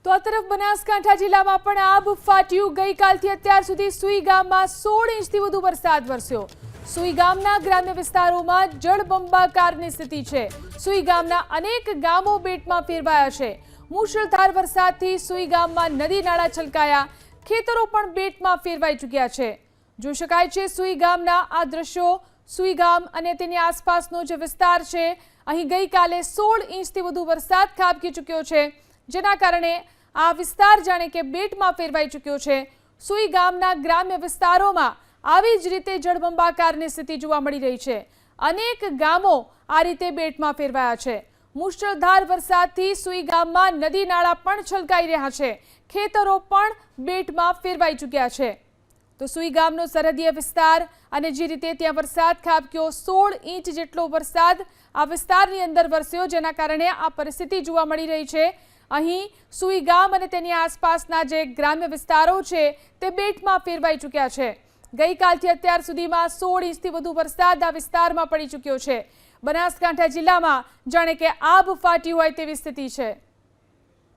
તો આ તરફ બનાસકાંઠા જિલ્લામાં પણ આબ ફાટ્યું। ગઈકાલથી અત્યાર સુધી સુઈ ગામમાં 16 ઇંચથી વધુ વરસાદ વરસ્યો। સુઈ ગામના ગ્રામ્ય વિસ્તારોમાં જળબંબાકારની સ્થિતિ છે। સુઈ ગામના અનેક ગામો બેટમાં ફેરવાયા છે। મુશળધાર વરસાદથી સુઈ ગામમાં નદી નાળા છલકાયા, ખેતરો પણ બેટમાં ફેરવાઈ ચૂક્યા છે। જોઈ શકાય છે સુઈ ગામના આ દ્રશ્યો। સુઈ ગામ અને તેની આસપાસનો જે વિસ્તાર છે, અહીં ગઈકાલે 16 ઇંચથી વધુ વરસાદ ખાબકી ચૂક્યો છે, જેના કારણે આ વિસ્તાર જાણે કે બેટમાં ફેરવાઈ ચૂક્યો છે। સુઈ ગામના ગ્રામ્ય વિસ્તારોમાં આવી જ રીતે જળબંબાકારની સ્થિતિ જોવા મળી રહી છે। અનેક ગામો આ રીતે બેટમાં ફેરવાયા છે। મુશળધાર વરસાદથી સુઈ ગામમાં નદી નાળા પણ છલકાઈ રહ્યા છે, ખેતરો પણ બેટમાં ફેરવાઈ ચૂક્યા છે। તો સુઈ ગામનો સરહદીય વિસ્તાર અને જે રીતે ત્યાં વરસાદ ખાબક્યો, 16 ઇંચ જેટલો વરસાદ આ વિસ્તારની અંદર વરસ્યો, જેના કારણે આ પરિસ્થિતિ જોવા મળી રહી છે। અહીં સુઈ ગામ અને તેની આસપાસના જે ગ્રામ્ય વિસ્તારો છે તે બેટમાં ફેરવાઈ ચૂક્યા છે। ગઈકાલથી અત્યાર સુધીમાં 16 ઇંચથી વધુ વરસાદ આ વિસ્તારમાં પડી ચૂક્યો છે। બનાસકાંઠા જિલ્લામાં જાણે કે આબ ફાટ્યું હોય તેવી સ્થિતિ છે।